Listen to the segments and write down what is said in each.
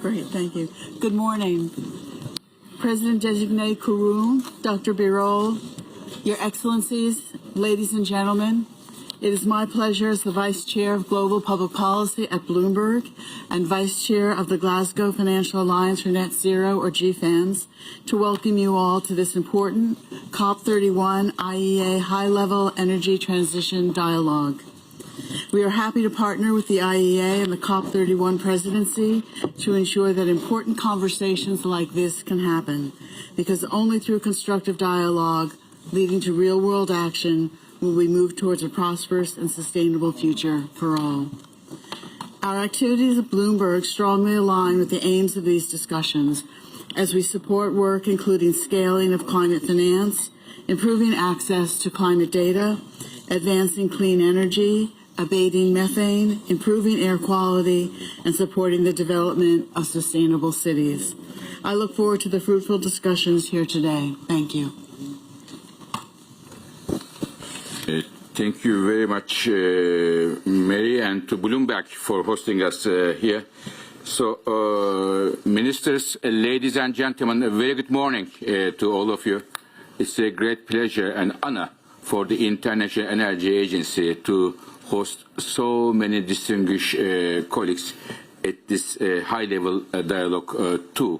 Great, thank you. Good morning. President-Designate Kurum, Dr. Birol, Your Excellencies, ladies and gentlemen, it is my pleasure as the Vice Chair of Global Public Policy at Bloomberg and Vice Chair of the Glasgow Financial Alliance for Net Zero, or GFANZ, to welcome you all to this important COP31-IEA High-Level Energy Transition Dialogue. We are happy to partner with the IEA and the COP31 Presidency to ensure that important conversations like this can happen, because only through constructive dialogue leading to real-world action will we move towards a prosperous and sustainable future for all. Our activities at Bloomberg strongly align with the aims of these discussions as we support work including scaling of climate finance, improving access to climate data, advancing clean energy, abating methane, improving air quality, and supporting the development of sustainable cities. I look forward to the fruitful discussions here today. Thank you. Thank you very much, Mary, and to Bloomberg for hosting us here. So, ministers, ladies and gentlemen, a very good morning to all of you. It's a great pleasure and honor for the International Energy Agency to host so many distinguished colleagues at this high-level dialogue too.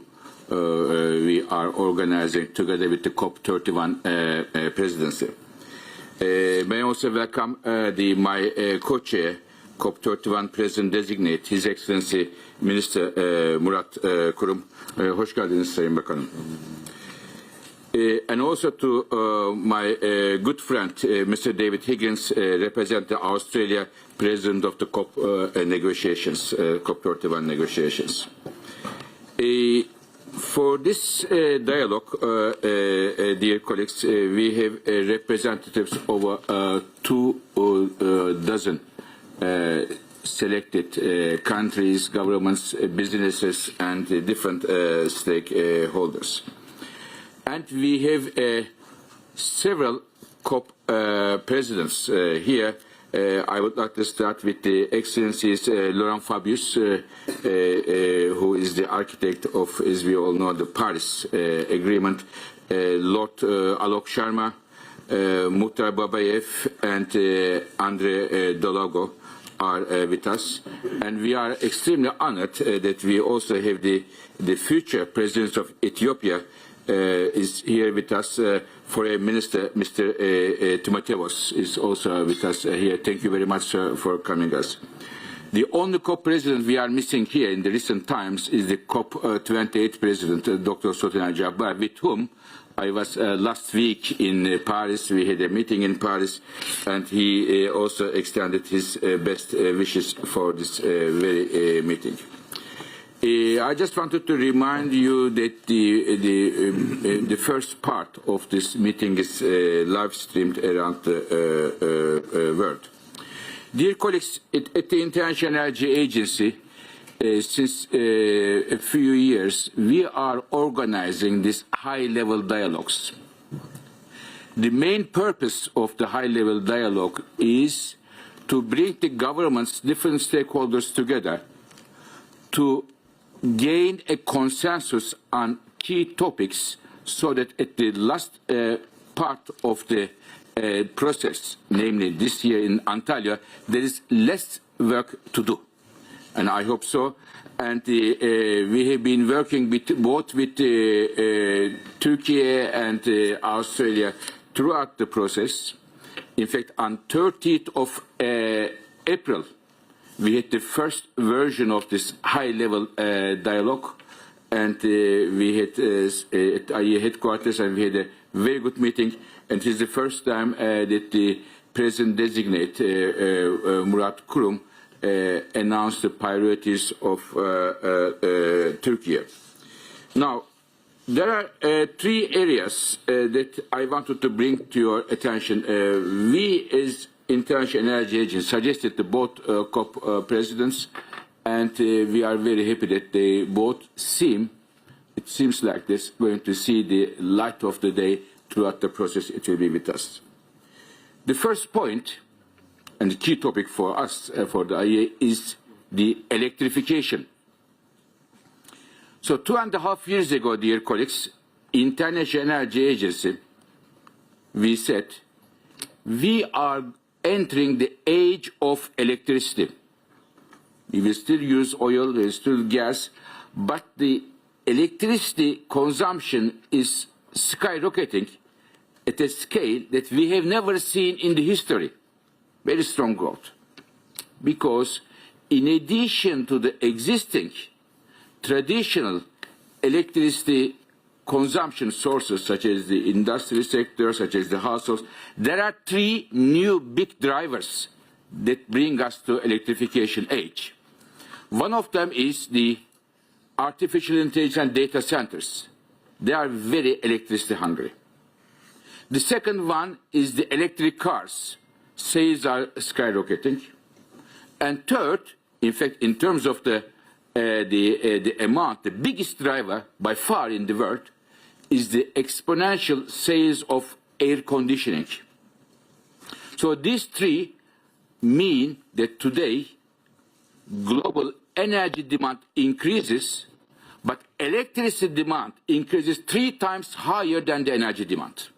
We are organizing together with the COP31 Presidency. May I also welcome my co-chair, COP31 President-Designate, His Excellency Minister Murat Kurum. Hoş geldiniz Sayın Bakanım. And also to my good friend, Mr. David Higgins, representing Australia, President of the COP negotiations, COP31 negotiations. For this dialogue, dear colleagues, we have representatives over 24 selected countries, governments, businesses, and different stakeholders. And we have several COP presidents here. I would like to start with the Excellencies Laurent Fabius, who is the architect of, as we all know, the Paris Agreement, Lord Alok Sharma, Muhtar Babayev, and Andre Dolago are with us. And we are extremely honored that we also have the future President of Ethiopia is here with us. Foreign Minister, Mr. Timotheos, is also with us here. Thank you very much for coming us. The only COP president we are missing here in the recent times is the COP28 president, Dr. Sotina Jabbar, with whom I was last week in Paris. We had a meeting in Paris, and he also extended his best wishes for this very meeting. I just wanted to remind you that the first part of this meeting is live streamed around the world. Dear colleagues, at the International Energy Agency, since a few years, we are organizing these high-level dialogues. The main purpose of the high-level dialogue is to bring the governments, different stakeholders together to gain a consensus on key topics so that at the last part of the process, namely this year in Antalya, there is less work to do. And I hope so. And we have been working both with Türkiye and Australia throughout the process. In fact, on 30th of April, we had the first version of this high-level dialogue, and we had at IEA headquarters, and we had a very good meeting. And it is the first time that the President-Designate, Murat Kurum, announced the priorities of Türkiye. Now, there are three areas that I wanted to bring to your attention. We, as International Energy Agency, suggested to both COP presidents, and we are very happy that they both it seems like this, going to see the light of the day throughout the process. It will be with us. The first point, and the key topic for us, for the IEA, is the electrification. So 2.5 years ago, dear colleagues, International Energy Agency, we said, we are entering the age of electricity. We will still use oil, we will still gas, but the electricity consumption is skyrocketing at a scale that we have never seen in the history. Very strong growth. Because in addition to the existing traditional electricity consumption sources, such as the industry sector, such as the households, there are three new big drivers that bring us to electrification age. One of them is the artificial intelligence and data centers. They are very electricity hungry. The second one is the electric cars. Sales are skyrocketing. And third, in fact, in terms of the amount, the biggest driver by far in the world is the exponential sales of air conditioning. So these three mean that today global energy demand increases, but electricity demand increases 3 times higher than the energy demand.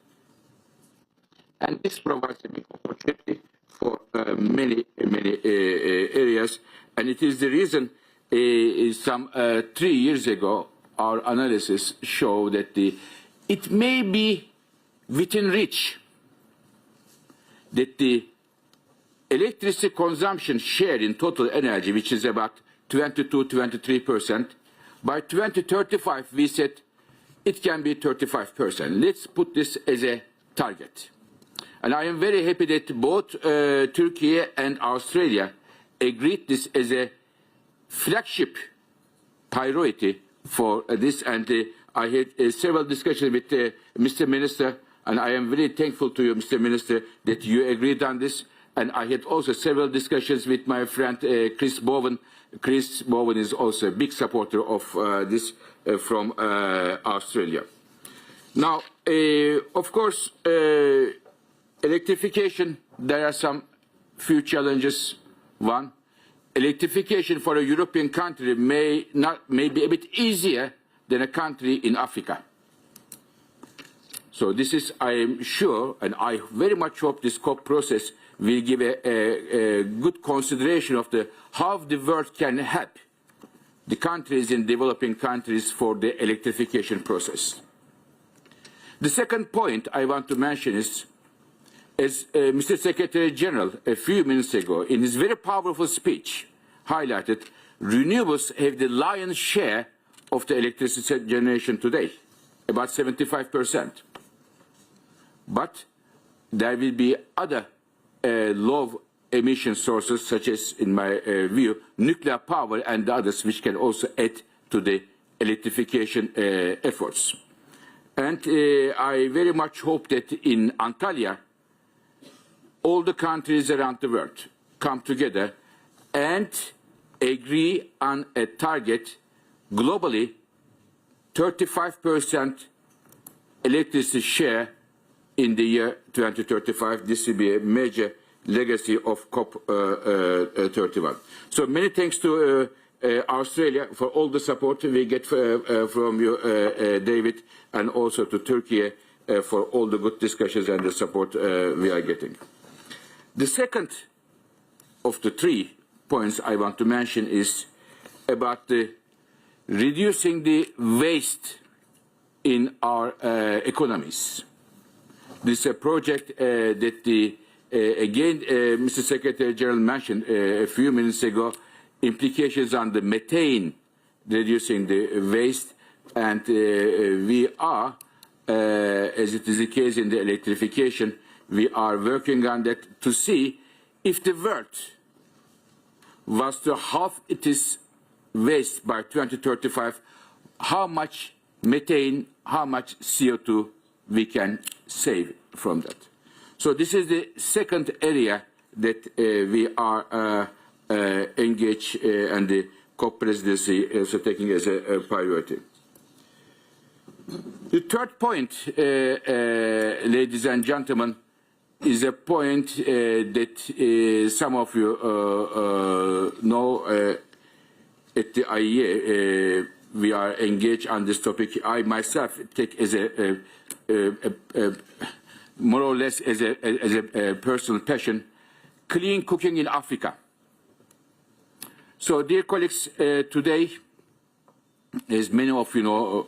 And this provides a big opportunity for many areas. And it is the reason some 3 years ago, our analysis showed that it may be within reach that the electricity consumption share in total energy, which is about 22-23%, by 2035 we said it can be 35%. Let's put this as a target. And I am very happy that both Turkey and Australia agreed this as a flagship priority for this. And I had several discussions with Mr. Minister, and I am very thankful to you, Mr. Minister, that you agreed on this. And I had also several discussions with my friend Chris Bowen. Chris Bowen is also a big supporter of this from Australia. Now, of course, electrification, there are some few challenges. One, electrification for a European country may be a bit easier than a country in Africa. So this is, I am sure, and I very much hope this COP process will give a good consideration of how the world can help the countries in developing countries for the electrification process. The second point I want to mention is, as Mr. Secretary General a few minutes ago in his very powerful speech highlighted, renewables have the lion's share of the electricity generation today, about 75%. But there will be other low emission sources, such as, in my view, nuclear power and others, which can also add to the electrification efforts. And I very much hope that in Antalya, all the countries around the world come together and agree on a target globally, 35% electricity share in the year 2035. This will be a major legacy of COP31. So many thanks to Australia for all the support we get from you, David, and also to Turkey for all the good discussions and the support we are getting. The second of the 3 points I want to mention is about reducing the waste in our economies. This is a project that again, Mr. Secretary General mentioned a few minutes ago, implications on the methane, reducing the waste, and we are, as it is the case in the electrification, we are working on that to see if the world was to halve its waste by 2035, how much methane, how much CO2 we can save from that. So this is the second area that we are engaged and the COP presidency is taking as a priority. The third point, ladies and gentlemen, is a point that some of you know at the IEA. we are engaged on this topic. I myself take as a more or less as a personal passion, clean cooking in Africa. So, dear colleagues, today, as many of you know,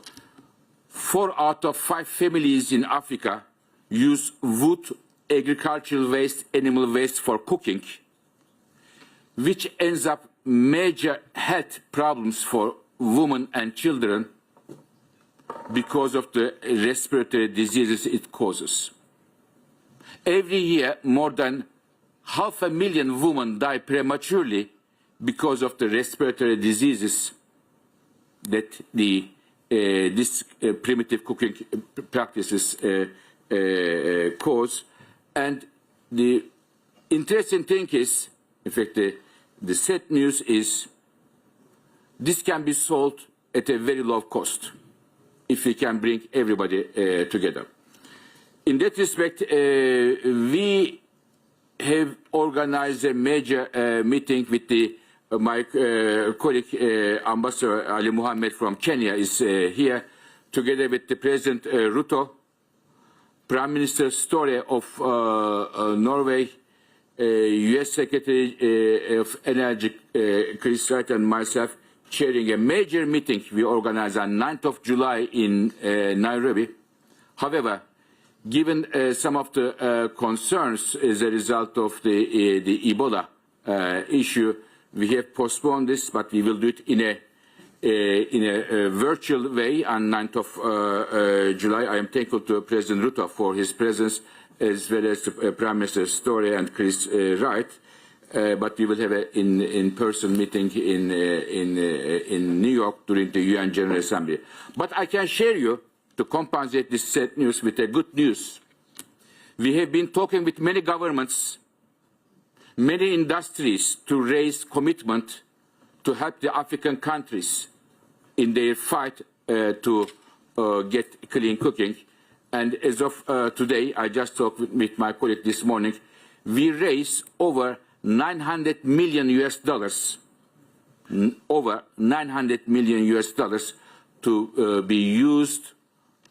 4 out of 5 families in Africa use wood, agricultural waste, animal waste for cooking, which ends up major health problems for women and children because of the respiratory diseases it causes. Every year, more than 500,000 women die prematurely because of the respiratory diseases that this primitive cooking practices cause. And the interesting thing is, in fact, the sad news is this can be solved at a very low cost if we can bring everybody together. In that respect, we have organized a major meeting with my colleague, Ambassador Ali Mohammed from Kenya is here, together with the President Ruto, Prime Minister Støre of Norway, U.S. Secretary of Energy Chris Wright, and myself, chairing a major meeting we organized on 9th of July in Nairobi. However, given some of the concerns as a result of the Ebola issue, we have postponed this, but we will do it in a virtual way on 9th of July. I am thankful to President Ruto for his presence, as well as to Prime Minister Støre and Chris Wright. But we will have an in-person meeting in New York during the UN General Assembly. But I can share you, to compensate this sad news, with a good news. We have been talking with many governments, many industries, to raise commitment to help the African countries in their fight to get clean cooking. And as of today, I just talked with my colleague this morning, we raised over $900 million over $900 million to be used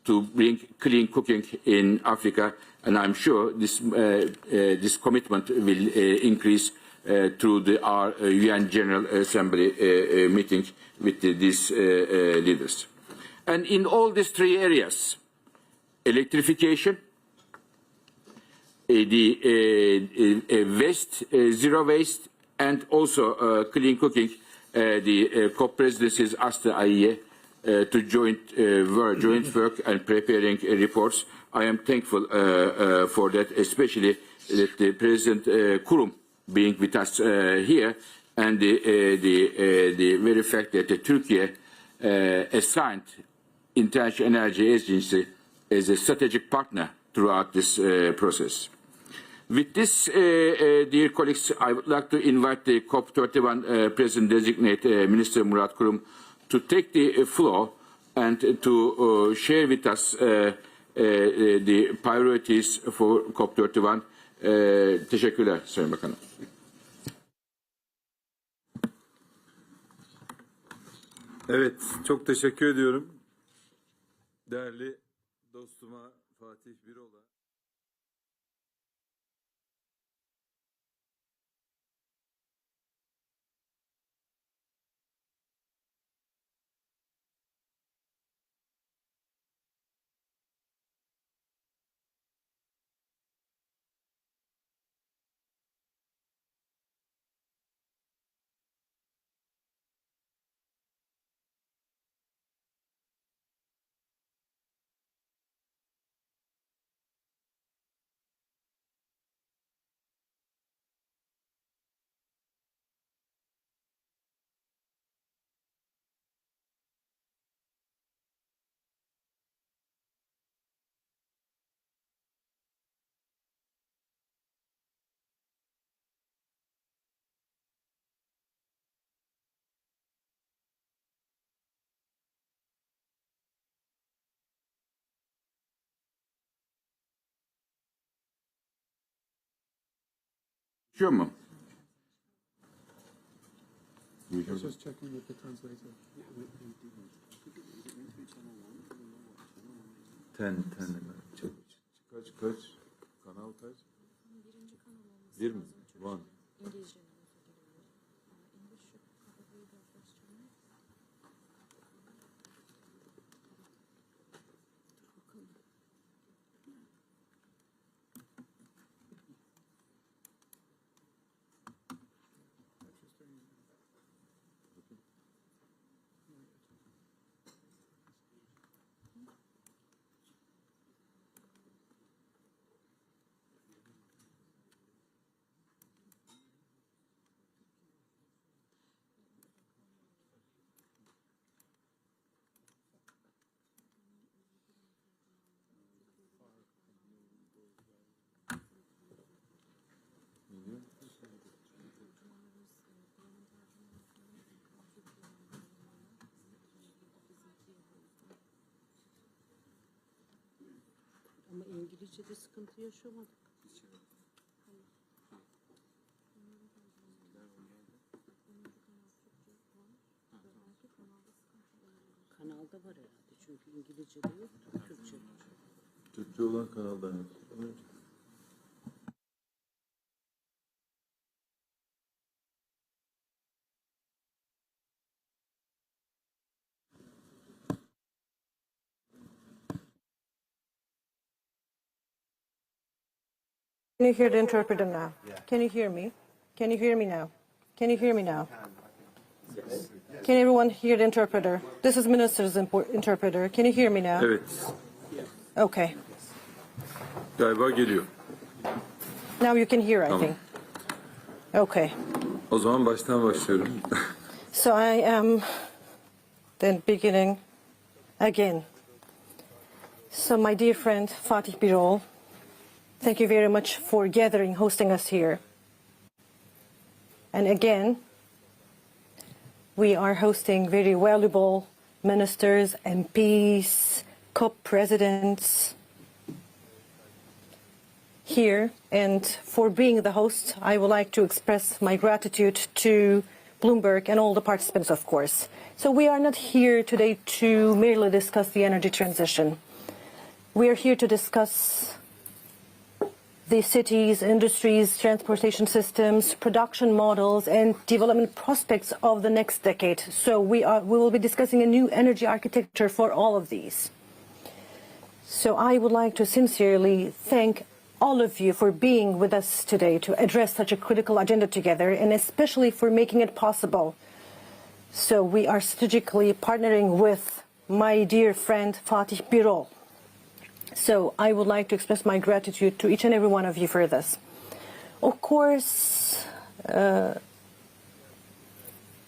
to bring clean cooking in Africa, and I'm sure this commitment will increase through our UN General Assembly meeting with these leaders. And in all these 3 areas, electrification, waste, zero waste, and also clean cooking, the COP Presidency's asked the IEA to joint work and preparing reports. I am thankful for that, especially that the President Kurum being with us here, and the very fact that Türkiye assigned International Energy Agency as a strategic partner throughout this process. With this, dear colleagues, I would like to invite the COP31 President-Designate Minister Murat Kurum to take the floor and to share with us the priorities for COP31. Teşekkürler Sayın Bakanım. Evet, çok teşekkür ediyorum. Değerli dostuma Fatih Birol'a. Mu? Just checking with the translator. 10. Kaç? Kanal kaç? Bir mi? One. Ama İngilizce'de sıkıntı yaşamadık. Kanalda var herhalde çünkü İngilizce'de yok, Türkçe var. Türkçe olan kanalda yok. Can you hear the interpreter now? Can you hear me? Can you hear me now? Can you hear me now? Yes. Can everyone hear the interpreter? This is Minister's interpreter. Can you hear me now? Evet. Okay. Galiba geliyor. Now you can hear, I Tamam. think. Okay. O zaman baştan başlıyorum. So I am then beginning again. So my dear friend Fatih Birol, thank you very much for gathering, hosting us here. And again, we are hosting very valuable ministers, MPs, COP presidents here. And for being the host, I would like to express my gratitude to Bloomberg and all the participants, of course. So we are not here today to merely discuss the energy transition. We are here to discuss the cities, industries, transportation systems, production models, and development prospects of the next decade. So we will be discussing a new energy architecture for all of these. So I would like to sincerely thank all of you for being with us today to address such a critical agenda together, and especially for making it possible. So we are strategically partnering with my dear friend Fatih Birol. So I would like to express my gratitude to each and every one of you for this. Of course,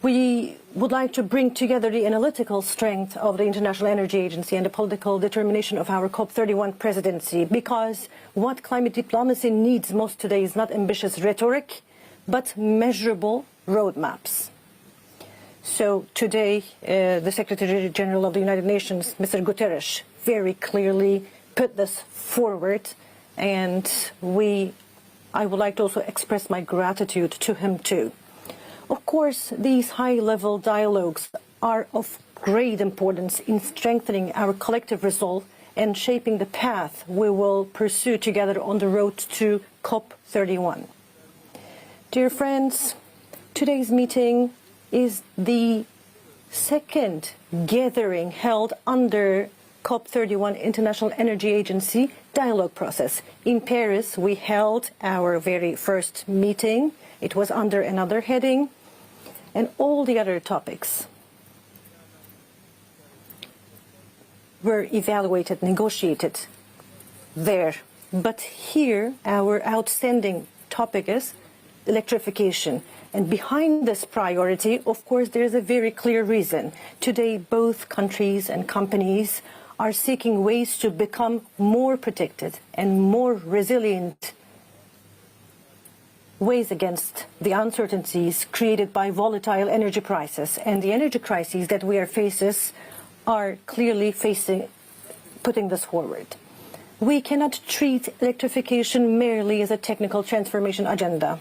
we would like to bring together the analytical strength of the International Energy Agency and the political determination of our COP31 presidency, because what climate diplomacy needs most today is not ambitious rhetoric, but measurable roadmaps. So today, the Secretary General of the United Nations, Mr. Guterres, very clearly put this forward, and I would like to also express my gratitude to him too. Of course, these high-level dialogues are of great importance in strengthening our collective resolve and shaping the path we will pursue together on the road to COP31. Dear friends, today's meeting is the second gathering held under COP31 International Energy Agency dialogue process. In Paris, we held our very first meeting. It was under another heading, and all the other topics were evaluated, negotiated there. But here, our outstanding topic is electrification. And behind this priority, of course, there is a very clear reason. Today, both countries and companies are seeking ways to become more protected and more resilient, ways against the uncertainties created by volatile energy prices. And the energy crises that we are facing are clearly putting this forward. We cannot treat electrification merely as a technical transformation agenda.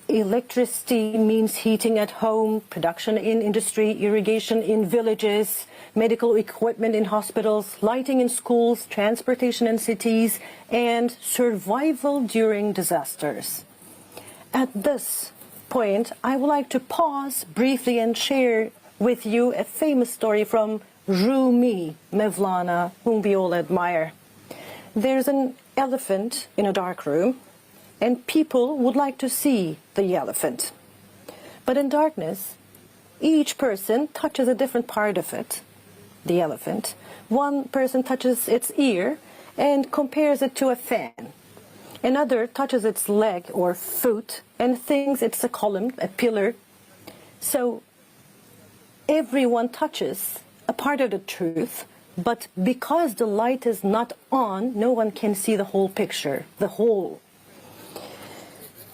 Electricity means heating at home, production in industry, irrigation in villages, medical equipment in hospitals, lighting in schools, transportation in cities, and survival during disasters. At this point, I would like to pause briefly and share with you a famous story from Rumi Mevlana, whom we all admire. There's an elephant in a dark room, and people would like to see the elephant. But in darkness, each person touches a different part of it, the elephant. One person touches its ear and compares it to a fan. Another touches its leg or foot and thinks it's a column, a pillar. So everyone touches a part of the truth, but because the light is not on, no one can see the whole picture, the whole.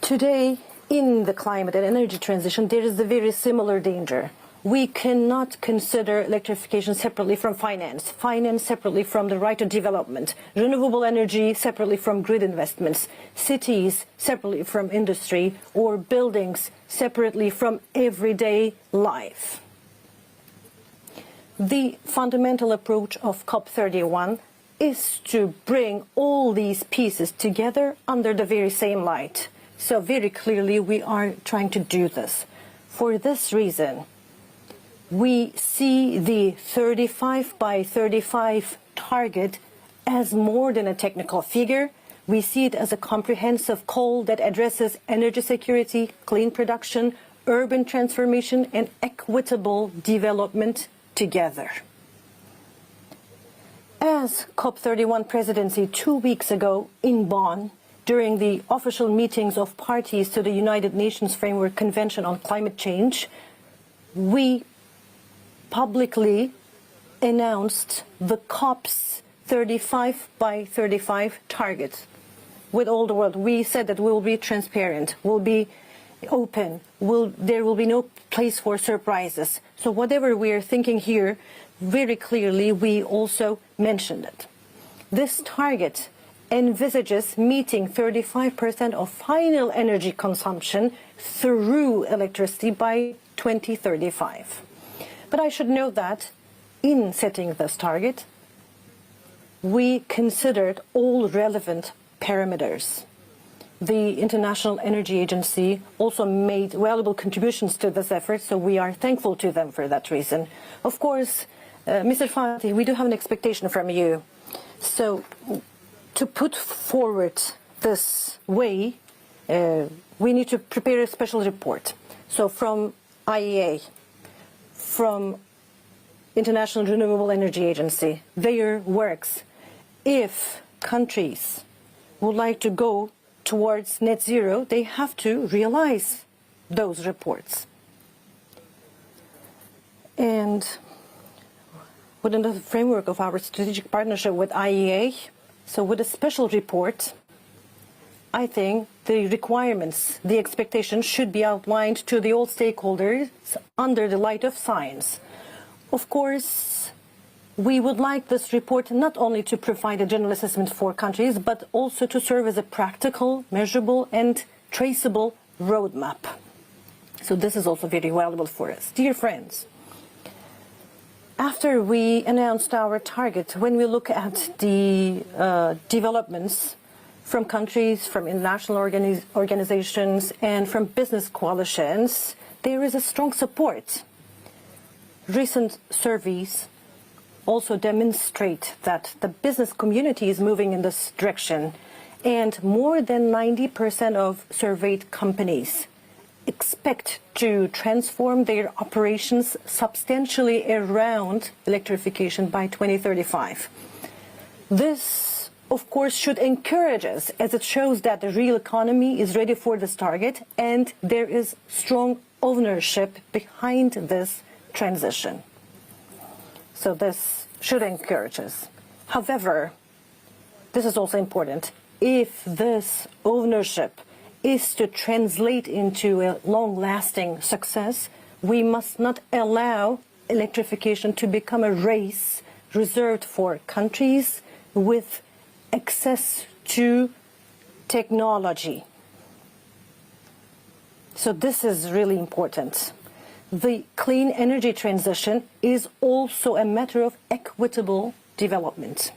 Today, in the climate and energy transition, there is a very similar danger. We cannot consider electrification separately from finance, finance separately from the right to development, renewable energy separately from grid investments, cities separately from industry, or buildings separately from everyday life. The fundamental approach of COP31 is to bring all these pieces together under the very same light. So very clearly we are trying to do this. For this reason, we see the 35 by 35 target as more than a technical figure. We see it as a comprehensive call that addresses energy security, clean production, urban transformation, and equitable development together. As COP31 Presidency 2 weeks ago in Bonn, during the official meetings of parties to the United Nations Framework Convention on Climate Change, we publicly announced the COP's 35 by 35 target with all the world. We said that we will be transparent, we'll be open, there will be no place for surprises. So whatever we are thinking here, very clearly we also mentioned it. This target envisages meeting 35% of final energy consumption through electricity by 2035. But I should note that in setting this target, we considered all relevant parameters. The International Energy Agency also made valuable contributions to this effort, so we are thankful to them for that reason. Of course, Mr. Fatih, we do have an expectation from you. So to put forward this way, we need to prepare a special report. So from IEA, from International Renewable Energy Agency, their works, if countries would like to go towards net zero, they have to realize those reports. And within the framework of our strategic partnership with IEA, so with a special report, I think the requirements, the expectations should be outlined to the all stakeholders under the light of science. Of course, we would like this report not only to provide a general assessment for countries, but also to serve as a practical, measurable, and traceable roadmap. So this is also very valuable for us. Dear friends, after we announced our target, when we look at the developments from countries, from international organizations, and from business coalitions, there is a strong support. Recent surveys also demonstrate that the business community is moving in this direction, and more than 90% of surveyed companies expect to transform their operations substantially around electrification by 2035. This, of course, should encourage us, as it shows that the real economy is ready for this target and there is strong ownership behind this transition. So this should encourage us. However, this is also important. If this ownership is to translate into a long-lasting success, we must not allow electrification to become a race reserved for countries with access to technology. So this is really important. The clean energy transition is also a matter of equitable development.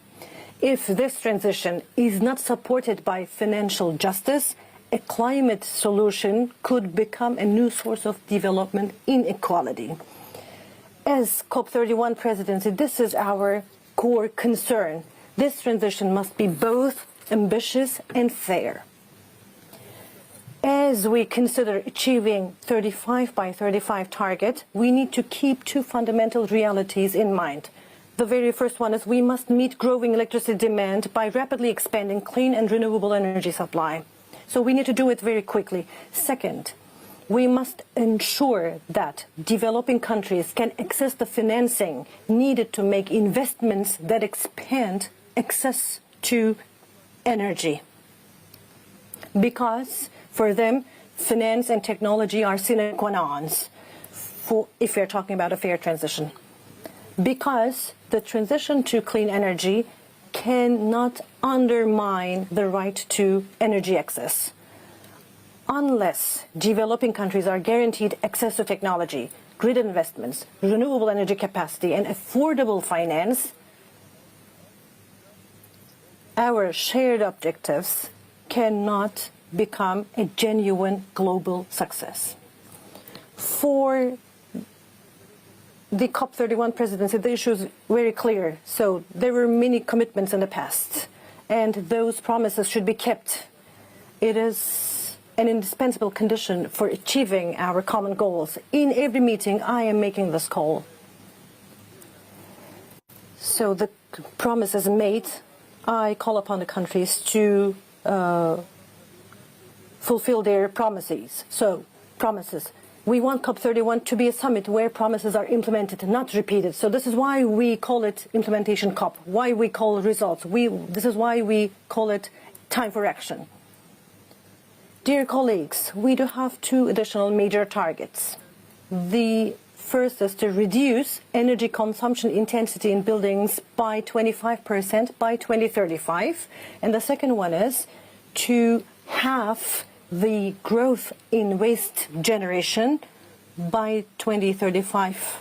If this transition is not supported by financial justice, a climate solution could become a new source of development inequality. As COP31 presidency, this is our core concern. This transition must be both ambitious and fair. As we consider achieving 35 by 35 target, we need to keep two fundamental realities in mind. The very first one is we must meet growing electricity demand by rapidly expanding clean and renewable energy supply. So we need to do it very quickly. Second, we must ensure that developing countries can access the financing needed to make investments that expand access to energy. Because for them, finance and technology are sine qua non if we're talking about a fair transition. Because the transition to clean energy cannot undermine the right to energy access. Unless developing countries are guaranteed access to technology, grid investments, renewable energy capacity, and affordable finance, our shared objectives cannot become a genuine global success. For the COP31 presidency, the issue is very clear. So there were many commitments in the past, and those promises should be kept. It is an indispensable condition for achieving our common goals. In every meeting, I am making this call. So the promises made, I call upon the countries to fulfill their promises. So, promises. We want COP31 to be a summit where promises are implemented, not repeated. So this is why we call it implementation COP, why we call it results. This is why we call it time for action. Dear colleagues, we do have two additional major targets. The first is to reduce energy consumption intensity in buildings by 25% by 2035. And the second one is to halve the growth in waste generation by 2035.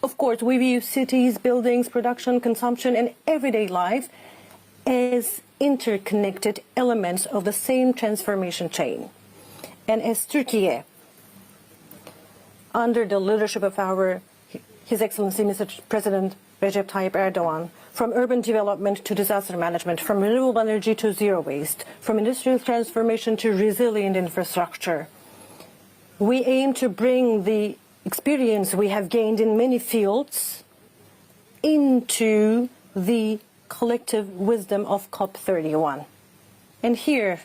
Of course, we view cities, buildings, production, consumption, and everyday life as interconnected elements of the same transformation chain. And as Türkiye, under the leadership of His Excellency Mr. President Recep Tayyip Erdogan, from urban development to disaster management, from renewable energy to zero waste, from industrial transformation to resilient infrastructure, we aim to bring the experience we have gained in many fields into the collective wisdom of COP31. And here,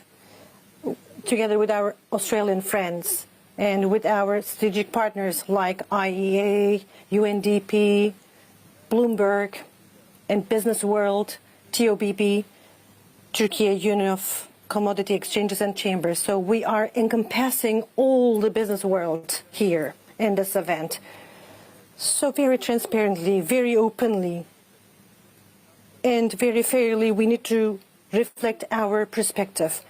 together with our Australian friends and with our strategic partners like IEA, UNDP, Bloomberg, and Business World, TOBB, Türkiye Union of Commodity Exchanges and Chambers. So we are encompassing all the business world here in this event. So very transparently, very openly, and very fairly, we need to reflect our perspective.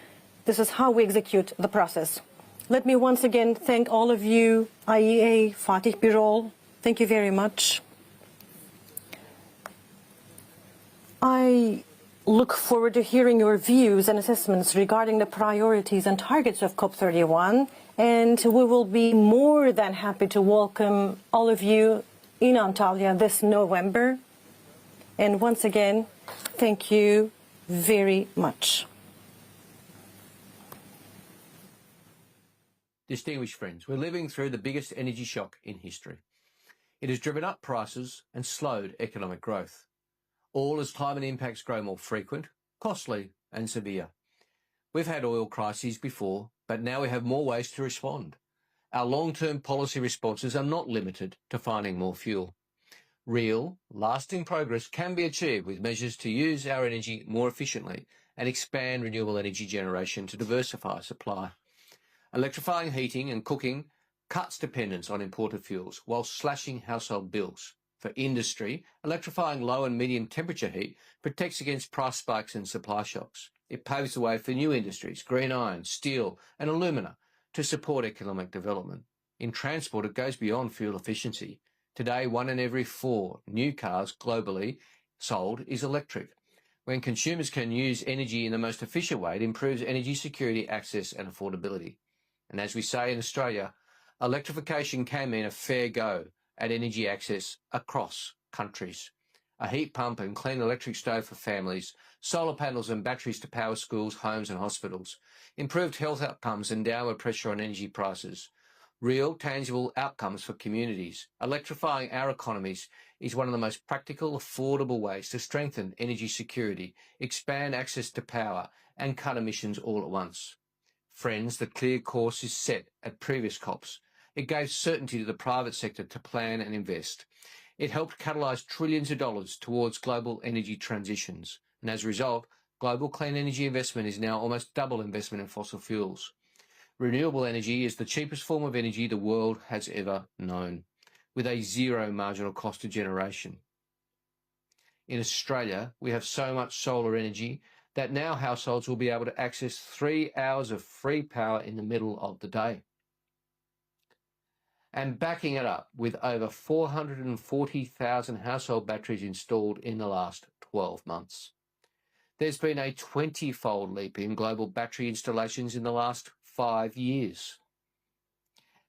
This is how we execute the process. Let me once again thank all of you, IEA, Fatih, Birol. Thank you very much. I look forward to hearing your views and assessments regarding the priorities and targets of COP31, and we will be more than happy to welcome all of you in Antalya this November. And once again, thank you very much. Distinguished friends, we're living through the biggest energy shock in history. It has driven up prices and slowed economic growth, all as climate impacts grow more frequent, costly and severe. We've had oil crises before, but now we have more ways to respond. Our long-term policy responses are not limited to finding more fuel. Real, lasting progress can be achieved with measures to use our energy more efficiently and expand renewable energy generation to diversify supply. Electrifying heating and cooking cuts dependence on imported fuels while slashing household bills. For industry, electrifying low and medium temperature heat protects against price spikes and supply shocks. It paves the way for new industries, green iron, steel and alumina, to support economic development. In transport, it goes beyond fuel efficiency. Today, 1 in every 4 new cars globally sold is electric. When consumers can use energy in the most efficient way, it improves energy security, access and affordability. And as we say in Australia, electrification can mean a fair go at energy access across countries. A heat pump and clean electric stove for families, solar panels and batteries to power schools, homes and hospitals, improved health outcomes and downward pressure on energy prices, real, tangible outcomes for communities. Electrifying our economies is one of the most practical, affordable ways to strengthen energy security, expand access to power and cut emissions all at once. Friends, the clear course is set at previous COPs. It gave certainty to the private sector to plan and invest. It helped catalyse trillions of dollars towards global energy transitions. And as a result, global clean energy investment is now almost double investment in fossil fuels. Renewable energy is the cheapest form of energy the world has ever known, with a zero marginal cost of generation. In Australia, we have so much solar energy that now households will be able to access 3 hours of free power in the middle of the day. And backing it up with over 440,000 household batteries installed in the last 12 months. There's been a 20-fold leap in global battery installations in the last 5 years.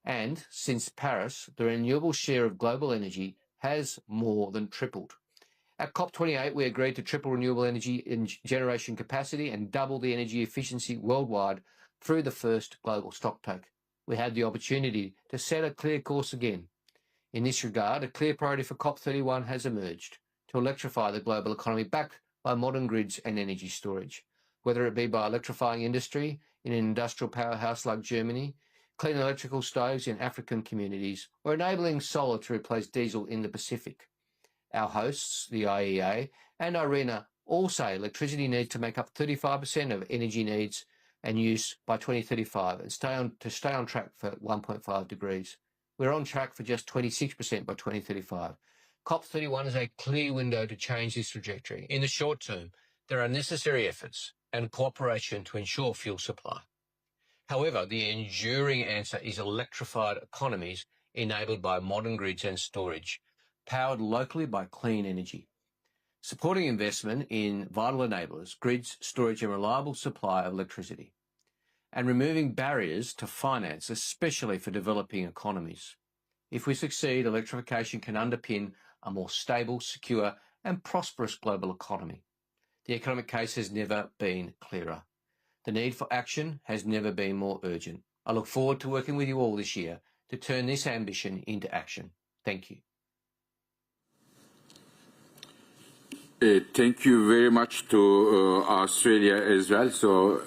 And since Paris, the renewable share of global energy has more than tripled. At COP28, we agreed to triple renewable energy in generation capacity and double the energy efficiency worldwide through the first global stocktake. We had the opportunity to set a clear course again. In this regard, a clear priority for COP31 has emerged to electrify the global economy backed by modern grids and energy storage, whether it be by electrifying industry in an industrial powerhouse like Germany, clean electrical stoves in African communities, or enabling solar to replace diesel in the Pacific. Our hosts, the IEA and IRENA, all say electricity needs to make up 35% of energy needs and use by 2035 and stay on track for 1.5 degrees. We're on track for just 26% by 2035. COP31 is a clear window to change this trajectory. In the short term, there are necessary efforts and cooperation to ensure fuel supply. However, the enduring answer is electrified economies enabled by modern grids and storage, powered locally by clean energy. Supporting investment in vital enablers, grids, storage and reliable supply of electricity, and removing barriers to finance, especially for developing economies. If we succeed, electrification can underpin a more stable, secure and prosperous global economy. The economic case has never been clearer. The need for action has never been more urgent. I look forward to working with you all this year to turn this ambition into action. Thank you. Thank you very much to Australia as well. So,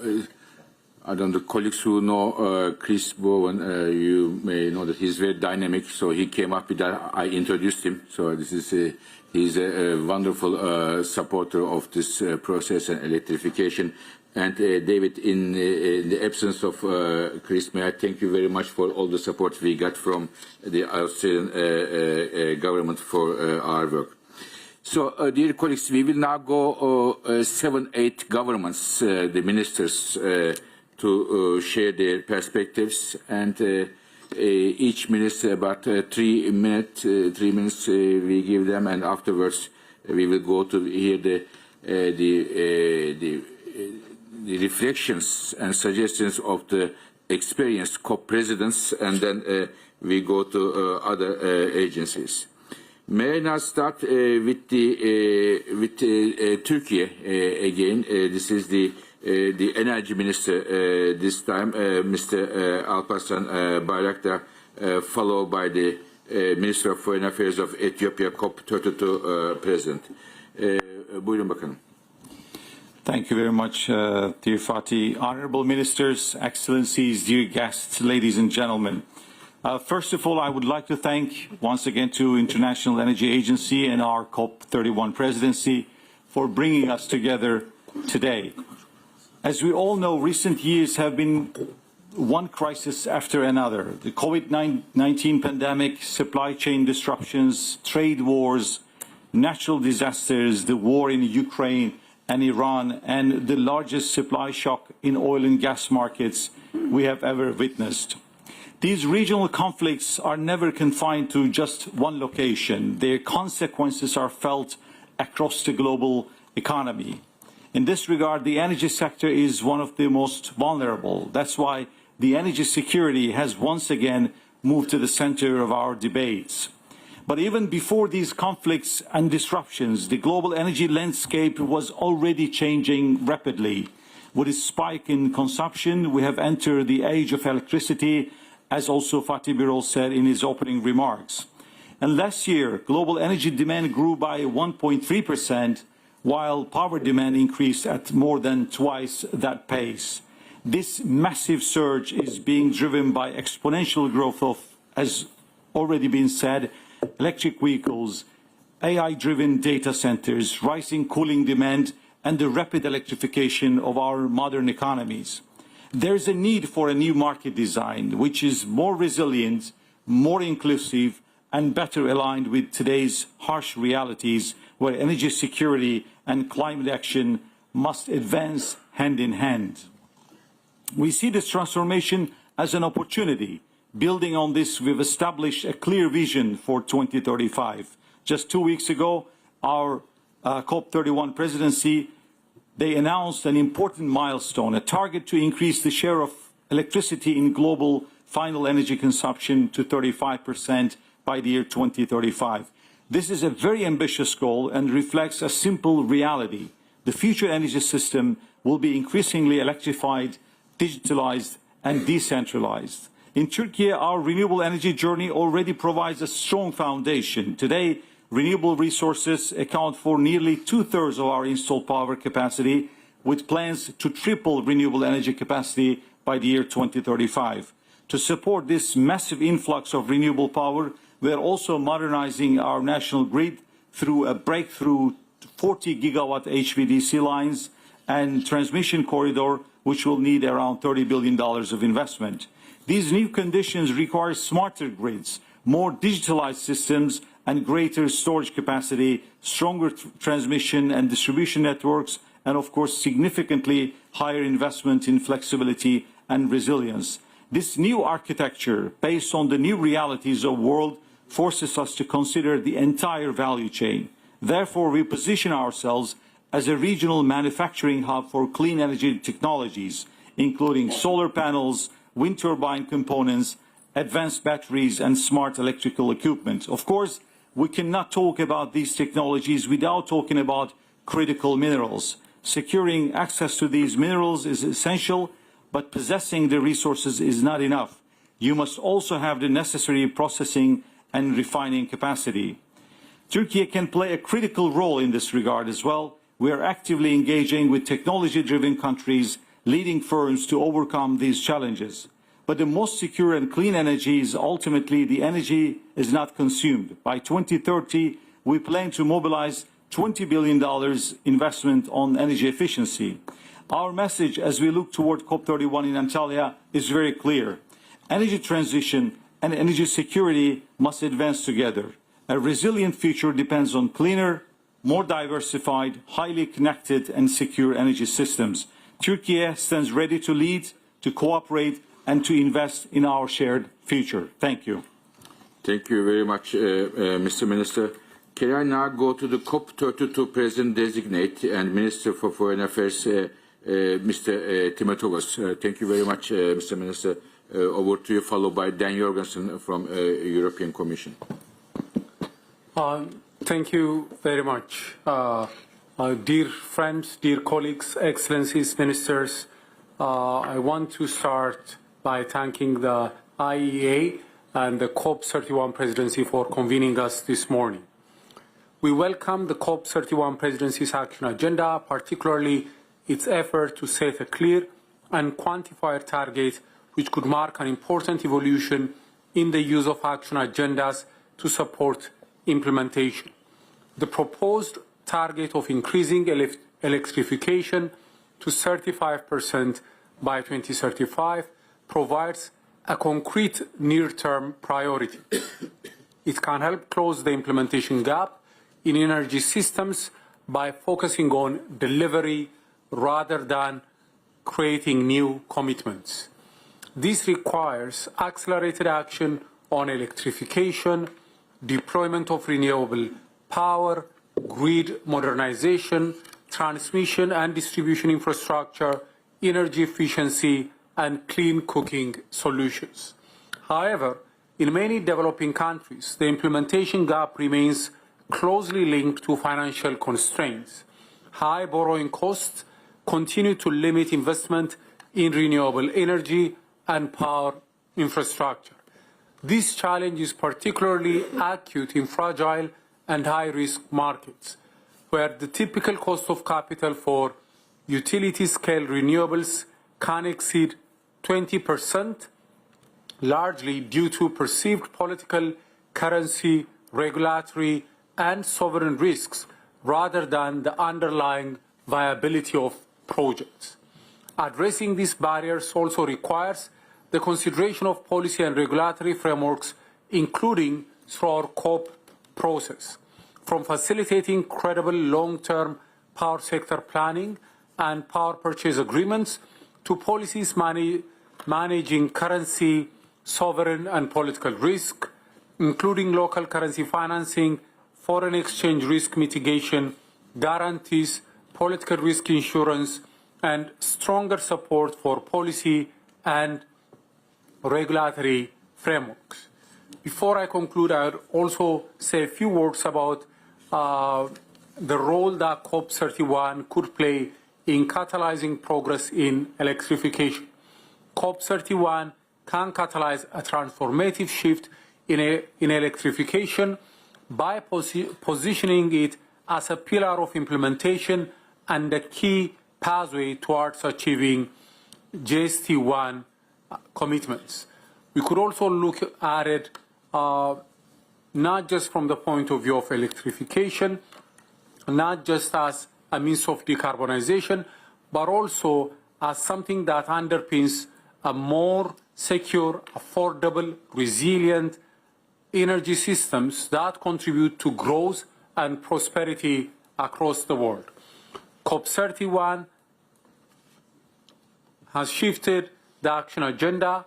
I don't know, colleagues who know Chris Bowen, you may know that he's very dynamic. So he came up with that. I introduced him. So this is he's a wonderful supporter of this process and electrification. And David, in the absence of Chris, may I thank you very much for all the support we got from the Australian government for our work. So, dear colleagues, we will now go 7-8 governments, the ministers, to share their perspectives, and each minister about 3 minutes we give them, and afterwards we will go to hear the reflections and suggestions of the experienced COP presidents, and then we go to other agencies. May I now start with Türkiye again. This is the energy minister this time, Mr. Alparslan Bayraktar, followed by the Minister of Foreign Affairs of Ethiopia, COP32 President. Buyurun bakalım. Thank you very much, dear Fatih. Honorable Ministers, Excellencies, dear guests, ladies and gentlemen. First of all, I would like to thank once again to International Energy Agency and our COP31 Presidency for bringing us together today. As we all know, recent years have been one crisis after another. The COVID-19 pandemic, supply chain disruptions, trade wars, natural disasters, the war in Ukraine, and Iran, and the largest supply shock in oil and gas markets we have ever witnessed. These regional conflicts are never confined to just one location. Their consequences are felt across the global economy. In this regard, the energy sector is one of the most vulnerable. That's why the energy security has once again moved to the center of our debates. But even before these conflicts and disruptions, the global energy landscape was already changing rapidly. With a spike in consumption, we have entered the age of electricity, as also Fatih Birol said in his opening remarks. And last year, global energy demand grew by 1.3%, while power demand increased at more than twice that pace. This massive surge is being driven by exponential growth of, as already been said, electric vehicles, AI-driven data centers, rising cooling demand, and the rapid electrification of our modern economies. There's a need for a new market design, which is more resilient, more inclusive, and better aligned with today's harsh realities, where energy security and climate action must advance hand in hand. We see this transformation as an opportunity. Building on this, we've established a clear vision for 2035. Just 2 weeks ago, our COP31 Presidency, they announced an important milestone, a target to increase the share of electricity in global final energy consumption to 35% by the year 2035. This is a very ambitious goal and reflects a simple reality. The future energy system will be increasingly electrified, digitalized, and decentralized. In Türkiye, our renewable energy journey already provides a strong foundation. Today, renewable resources account for nearly 2/3 of our installed power capacity, with plans to triple renewable energy capacity by the year 2035. To support this massive influx of renewable power, we are also modernizing our national grid through a breakthrough 40 gigawatt HVDC lines and transmission corridor, which will need around $30 billion of investment. These new conditions require smarter grids, more digitalized systems, and greater storage capacity, stronger transmission and distribution networks, and of course, significantly higher investment in flexibility and resilience. This new architecture, based on the new realities of the world, forces us to consider the entire value chain. Therefore, we position ourselves as a regional manufacturing hub for clean energy technologies, including solar panels, wind turbine components, advanced batteries, and smart electrical equipment. Of course, we cannot talk about these technologies without talking about critical minerals. Securing access to these minerals is essential, but possessing the resources is not enough. You must also have the necessary processing and refining capacity. Turkey can play a critical role in this regard as well. We are actively engaging with technology-driven countries, leading firms to overcome these challenges. But the most secure and clean energy is ultimately the energy is not consumed. By 2030, we plan to mobilize $20 billion investment on energy efficiency. Our message as we look toward COP31 in Antalya is very clear. Energy transition and energy security must advance together. A resilient future depends on cleaner, more diversified, highly connected and secure energy systems. Turkey stands ready to lead, to cooperate, and to invest in our shared future. Thank you. Thank you very much, Mr. Minister. Can I now go to the COP32 President-Designate and Minister for Foreign Affairs, Mr. Timotoulos. Thank you very much, Mr. Minister. Over to you, followed by Dan Jorgensen from European Commission. Thank you very much. Dear friends, dear colleagues, excellencies, ministers, I want to start by thanking the IEA and the COP31 Presidency for convening us this morning. We welcome the COP31 Presidency's action agenda, particularly its effort to set a clear and quantified target which could mark an important evolution in the use of action agendas to support implementation. The proposed target of increasing electrification to 35% by 2035 provides a concrete near-term priority. It can help close the implementation gap in energy systems by focusing on delivery rather than creating new commitments. This requires accelerated action on electrification, deployment of renewable power, grid modernization, transmission and distribution infrastructure, energy efficiency, and clean cooking solutions. However, in many developing countries, the implementation gap remains closely linked to financial constraints. High borrowing costs continue to limit investment in renewable energy and power infrastructure. This challenge is particularly acute in fragile and high-risk markets, where the typical cost of capital for utility-scale renewables can exceed 20%, largely due to perceived political, currency, regulatory, and sovereign risks rather than the underlying viability of projects. Addressing these barriers also requires the consideration of policy and regulatory frameworks, including through our COP process, from facilitating credible long-term power sector planning and power purchase agreements to policies managing currency, sovereign and political risk, including local currency financing, foreign exchange risk mitigation, guarantees, political risk insurance, and stronger support for policy and regulatory frameworks. Before I conclude, I would also say a few words about the role that COP31 could play in catalyzing progress in electrification. COP31 can catalyze a transformative shift in electrification by positioning it as a pillar of implementation and a key pathway towards achieving GST1 commitments. We could also look at it not just from the point of view of electrification, not just as a means of decarbonization, but also as something that underpins a more secure, affordable, resilient energy systems that contribute to growth and prosperity across the world. COP31 has shifted the action agenda.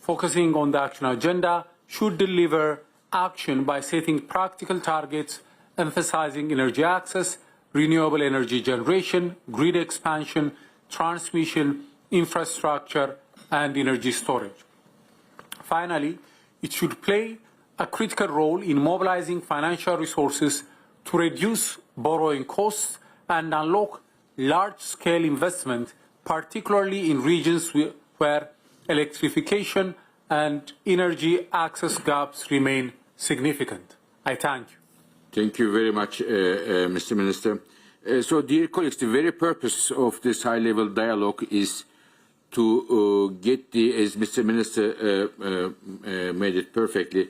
Focusing on the action agenda should deliver action by setting practical targets, emphasizing energy access, renewable energy generation, grid expansion, transmission, infrastructure, and energy storage. Finally, it should play a critical role in mobilizing financial resources to reduce borrowing costs and unlock large-scale investment, particularly in regions where electrification and energy access gaps remain significant. I thank you. Thank you very much, Mr. Minister. So, dear colleagues, the very purpose of this high-level dialogue is to get the, as Mr. Minister made it perfectly,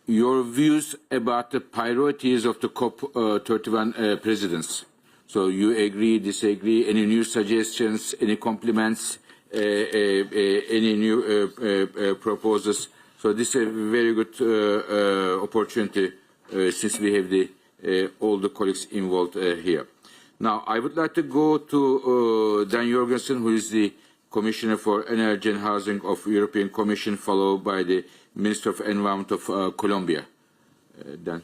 your views about the priorities of the COP31 presidency. So you agree, disagree, any new suggestions, any compliments, any new proposals. So this is a very good opportunity since we have all the colleagues involved here. Now, I would like to go to Dan Jorgensen, who is the Commissioner for Energy and Housing of European Commission, followed by the Minister of Environment of Colombia. Dan.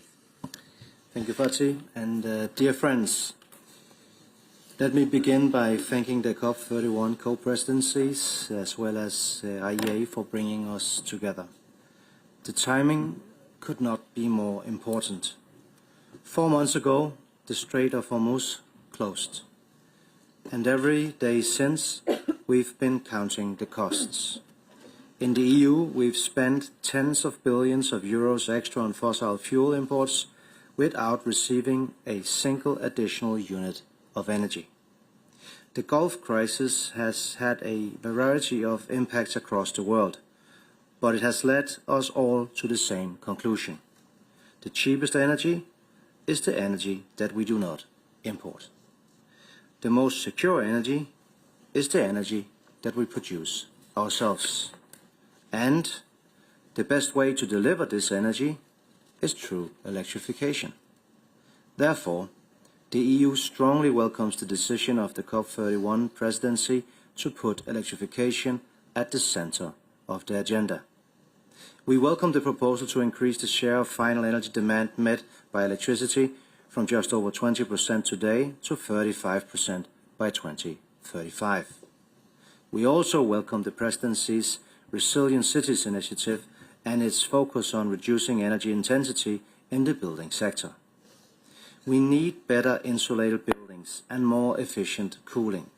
Thank you, Fatih. And dear friends, let me begin by thanking the COP31 co-presidencies as well as IEA for bringing us together. The timing could not be more important. 4 months ago, the Strait of Hormuz closed. And every day since, we've been counting the costs. In the EU, we've spent tens of billions of euros extra on fossil fuel imports without receiving a single additional unit of energy. The Gulf crisis has had a variety of impacts across the world, but it has led us all to the same conclusion. The cheapest energy is the energy that we do not import. The most secure energy is the energy that we produce ourselves. And the best way to deliver this energy is through electrification. Therefore, the EU strongly welcomes the decision of the COP31 Presidency to put electrification at the center of the agenda. We welcome the proposal to increase the share of final energy demand met by electricity from just over 20% today to 35% by 2035. We also welcome the Presidency's Resilient Cities initiative and its focus on reducing energy intensity in the building sector. We need better insulated buildings and more efficient cooling.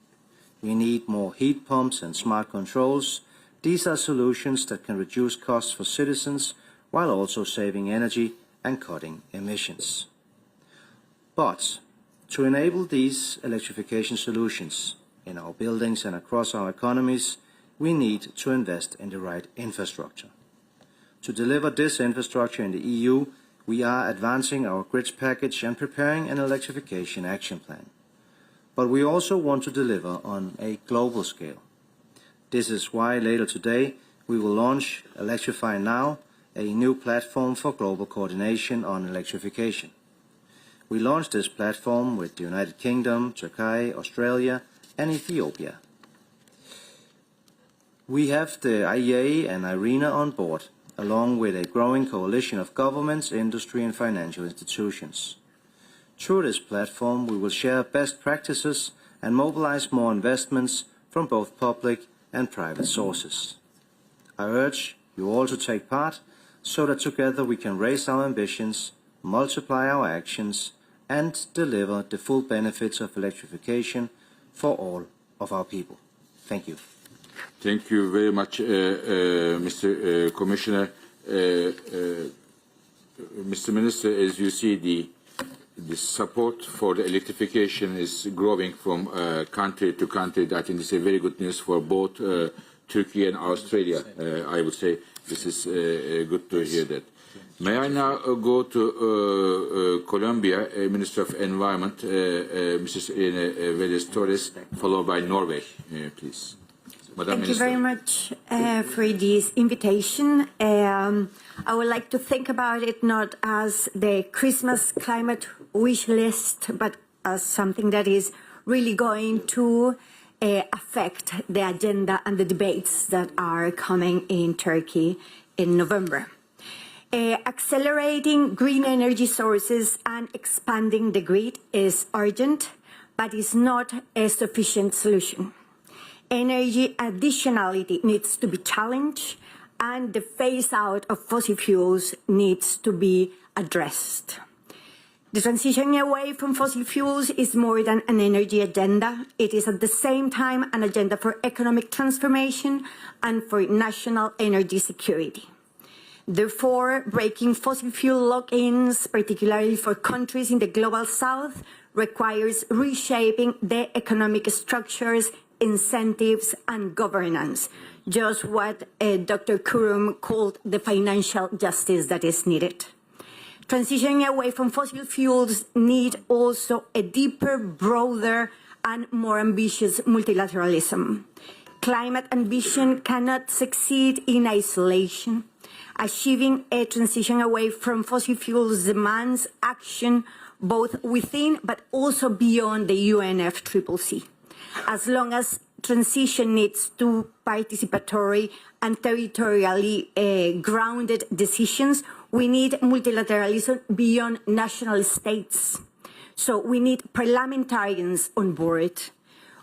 We need more heat pumps and smart controls. These are solutions that can reduce costs for citizens while also saving energy and cutting emissions. But to enable these electrification solutions in our buildings and across our economies, we need to invest in the right infrastructure. To deliver this infrastructure in the EU, we are advancing our grids package and preparing an electrification action plan. But we also want to deliver on a global scale. This is why later today we will launch Electrify Now, a new platform for global coordination on electrification. We launched this platform with the United Kingdom, Turkey, Australia and Ethiopia. We have the IEA and IRENA on board, along with a growing coalition of governments, industry and financial institutions. Through this platform, we will share best practices and mobilize more investments from both public and private sources. I urge you all to take part so that together we can raise our ambitions, multiply our actions, and deliver the full benefits of electrification for all of our people. Thank you. Thank you very much, Mr. Commissioner. Mr. Minister, as you see, the support for the electrification is growing from country to country. I think this is very good news for both Turkey and Australia. I would say this is good to hear that. May I now go to Colombia, Minister of Environment, Mrs. Irene Vélez Torres, followed by Norway, please. Madam Thank Minister. you very much for this invitation. I would like to think about it not as the Christmas climate wish list, but as something that is really going to affect the agenda and the debates that are coming in Turkey in November. Accelerating green energy sources and expanding the grid is urgent, but is not a sufficient solution. Energy additionality needs to be challenged, and the phase-out of fossil fuels needs to be addressed. The transition away from fossil fuels is more than an energy agenda. It is at the same time an agenda for economic transformation and for national energy security. Therefore, breaking fossil fuel lock-ins, particularly for countries in the global south, requires reshaping the economic structures, incentives and governance, just what Dr. Kurum called the financial justice that is needed. Transitioning away from fossil fuels need also a deeper, broader and more ambitious multilateralism. Climate ambition cannot succeed in isolation. Achieving a transition away from fossil fuels demands action both within but also beyond the UNFCCC. As long as transition needs to participatory and territorially grounded decisions, we need multilateralism beyond national states. So we need parliamentarians on board.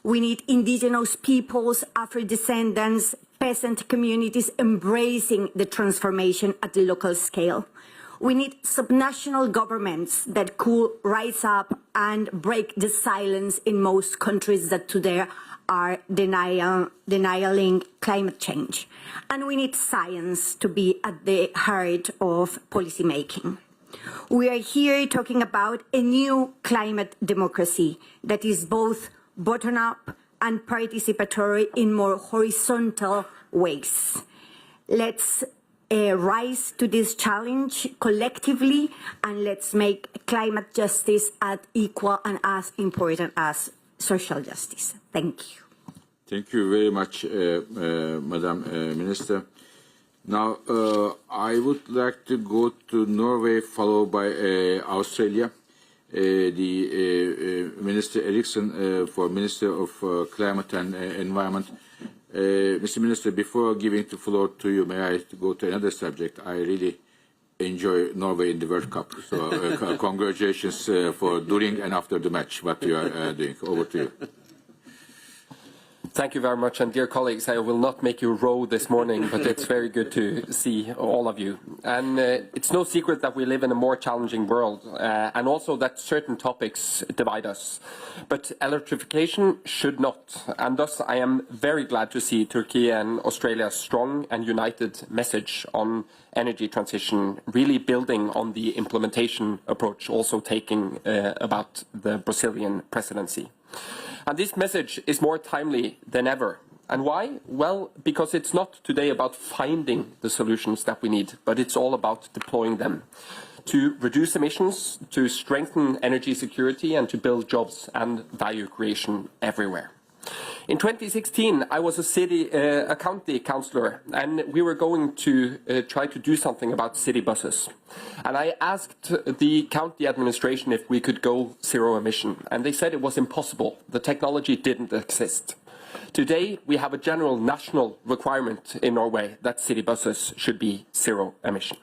We need indigenous peoples, Afro-descendants, peasant communities embracing the transformation at the local scale. We need subnational governments that could rise up and break the silence in most countries that today are denying climate change. And we need science to be at the heart of policymaking. We are here talking about a new climate democracy that is both bottom-up and participatory in more horizontal ways. Let's rise to this challenge collectively, and let's make climate justice as equal and as important as social justice. Thank you. Thank you very much, Madam Minister. Now, I would like to go to Norway, followed by Australia. The Minister Eriksson for Minister of Climate and Environment. Mr. Minister, before giving the floor to you, may I go to another subject? I really enjoy Norway in the World Cup. So congratulations for during and after the match, what you are doing. Over to you. Thank you very much, and dear colleagues, I will not make you row this morning, but it's very good to see all of you. And it's no secret that we live in a more challenging world, and also that certain topics divide us. But electrification should not, and thus I am very glad to see Türkiye and Australia's strong and united message on energy transition, really building on the implementation approach also taking about the Brazilian presidency. And this message is more timely than ever. And why? Well, because it's not today about finding the solutions that we need, but it's all about deploying them to reduce emissions, to strengthen energy security, and to build jobs and value creation everywhere. In 2016, I was a county councillor, and we were going to try to do something about city buses. And I asked the county administration if we could go zero emission, and they said it was impossible. The technology didn't exist. Today, we have a general national requirement in Norway that city buses should be zero emission.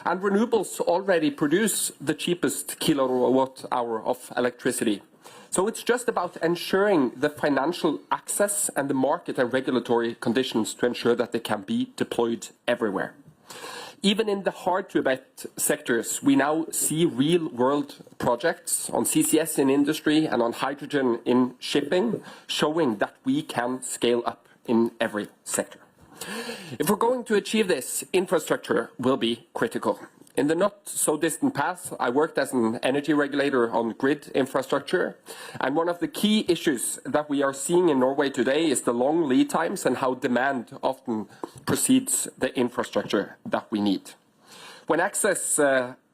And renewables already produce the cheapest kilowatt hour of electricity. So it's just about ensuring the financial access and the market and regulatory conditions to ensure that they can be deployed everywhere. Even in the hard-to-abate sectors, we now see real-world projects on CCS in industry and on hydrogen in shipping, showing that we can scale up in every sector. If we're going to achieve this, infrastructure will be critical. In the not-so-distant past, I worked as an energy regulator on grid infrastructure, and one of the key issues that we are seeing in Norway today is the long lead times and how demand often precedes the infrastructure that we need. When access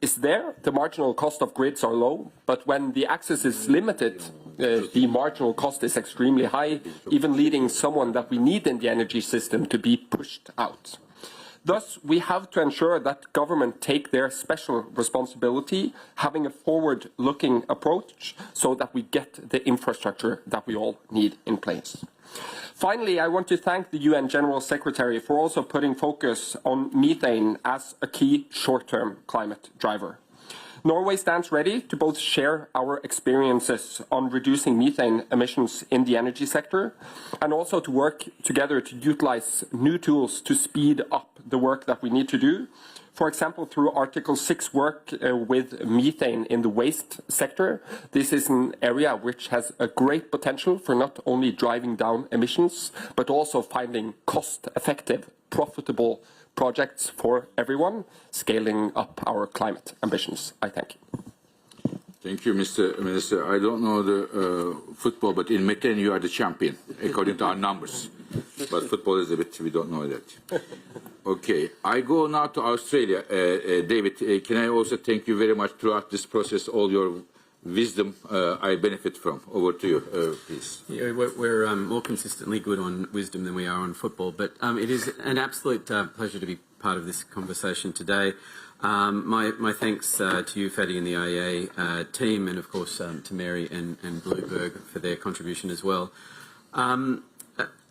is there, the marginal cost of grids are low, but when the access is limited, the marginal cost is extremely high, even leading someone that we need in the energy system to be pushed out. Thus, we have to ensure that government take their special responsibility, having a forward-looking approach so that we get the infrastructure that we all need in place. Finally, I want to thank the UN General Secretary for also putting focus on methane as a key short-term climate driver. Norway stands ready to both share our experiences on reducing methane emissions in the energy sector and also to work together to utilize new tools to speed up the work that we need to do. For example, through Article 6 work with methane in the waste sector. This is an area which has a great potential for not only driving down emissions, but also finding cost-effective, profitable projects for everyone, scaling up our climate ambitions. I thank you. Thank you, Mr. Minister. I don't know the football, but in methane you are the champion, according to our numbers. But football is a bit, we don't know that. Okay, I go now to Australia. David, can I also thank you very much throughout this process, all your wisdom I benefit from. Over to you, please. Yeah, we're more consistently good on wisdom than we are on football, but it is an absolute pleasure to be part of this conversation today. My thanks to you, Fatih, and the IEA team, and of course to Mary and Bloomberg for their contribution as well.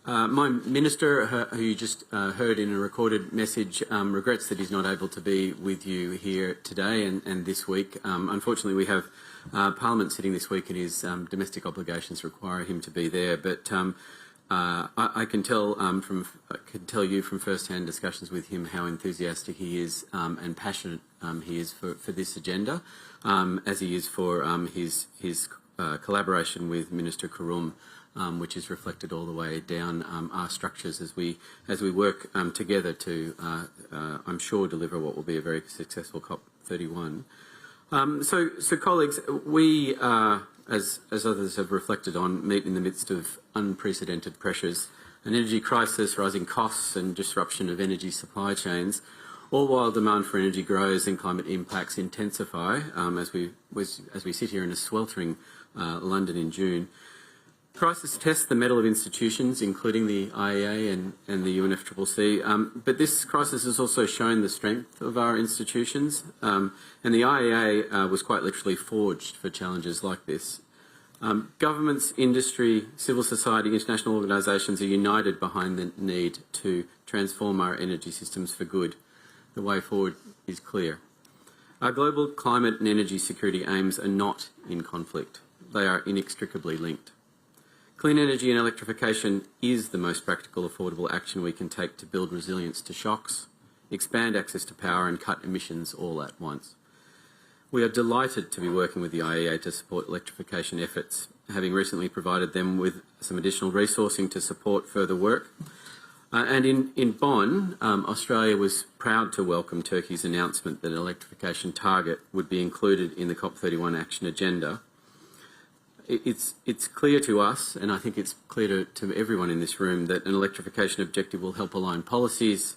My minister, who you just heard in a recorded message, regrets that he's not able to be with you here today and this week. Unfortunately, we have Parliament sitting this week and his domestic obligations require him to be there. But I can tell you from first-hand discussions with him how enthusiastic he is and passionate he is for this agenda, as he is for his collaboration with Minister Kurum, which is reflected all the way down our structures as we work together to, I'm sure, deliver what will be a very successful COP31. So colleagues, we, as others have reflected on, meet in the midst of unprecedented pressures, an energy crisis, rising costs and disruption of energy supply chains, all while demand for energy grows and climate impacts intensify as we sit here in a sweltering London in June. Crisis tests the mettle of institutions, including the IEA and the UNFCCC, but this crisis has also shown the strength of our institutions, and the IEA was quite literally forged for challenges like this. Governments, industry, civil society, international organisations are united behind the need to transform our energy systems for good. The way forward is clear. Our global climate and energy security aims are not in conflict. They are inextricably linked. Clean energy and electrification is the most practical, affordable action we can take to build resilience to shocks, expand access to power and cut emissions all at once. We are delighted to be working with the IEA to support electrification efforts, having recently provided them with some additional resourcing to support further work. And in Bonn, Australia was proud to welcome Turkey's announcement that an electrification target would be included in the COP31 action agenda. It's clear to us, and I think it's clear to everyone in this room, that an electrification objective will help align policies,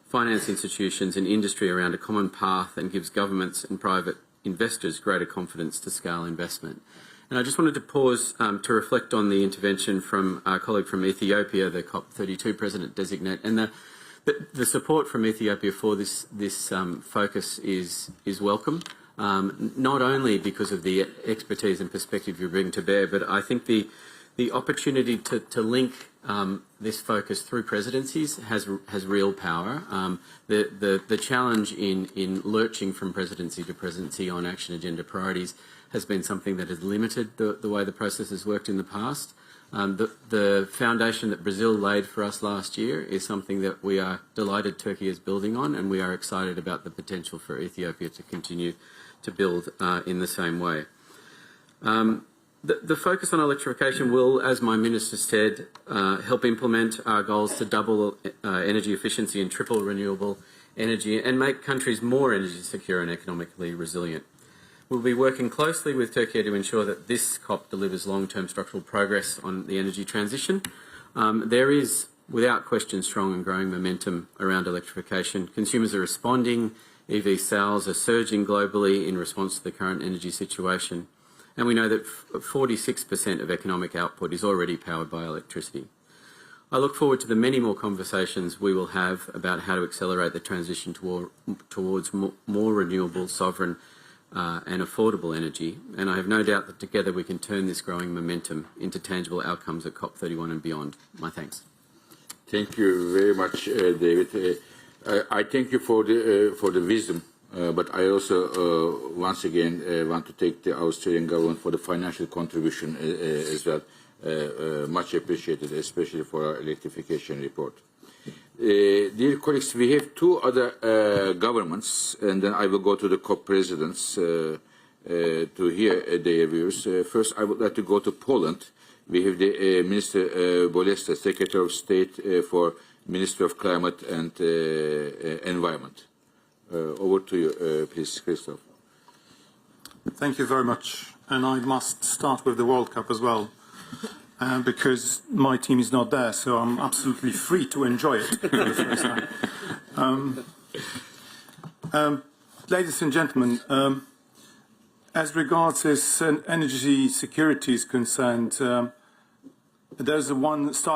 finance institutions and industry around a common path and gives governments and private investors greater confidence to scale investment. And I just wanted to pause to reflect on the intervention from our colleague from Ethiopia, the COP32 President-Designate, and the support from Ethiopia for this focus is welcome. Not only because of the expertise and perspective you bring to bear, but I think the opportunity to link this focus through presidencies has real power. The challenge in lurching from presidency to presidency on action agenda priorities has been something that has limited the way the process has worked in the past. The foundation that Brazil laid for us last year is something that we are delighted Turkey is building on, and we are excited about the potential for Ethiopia to continue to build in the same way. The focus on electrification will, as my minister said, help implement our goals to double energy efficiency and triple renewable energy and make countries more energy secure and economically resilient. We'll be working closely with Turkey to ensure that this COP delivers long-term structural progress on the energy transition. There is, without question, strong and growing momentum around electrification. Consumers are responding. EV sales are surging globally in response to the current energy situation. And we know that 46% of economic output is already powered by electricity. I look forward to the many more conversations we will have about how to accelerate the transition towards more renewable, sovereign and affordable energy. And I have no doubt that together we can turn this growing momentum into tangible outcomes at COP31 and beyond. My thanks. Thank you very much, David. I thank you for the wisdom, but I also once again want to thank the Australian government for the financial contribution as well. Much appreciated, especially for our electrification report. Dear colleagues, we have two other governments, and then I will go to the COP presidents to hear their views. First, I would like to go to Poland. We have the Minister Bolesta, Secretary of State for Minister of Climate and Environment. Over to you, please, Christoph. Thank you very much. And I must start with the World Cup as well, because my team is not there, so I'm absolutely free to enjoy it for the first time. Ladies and gentlemen, as regards as energy security is concerned, there's one start.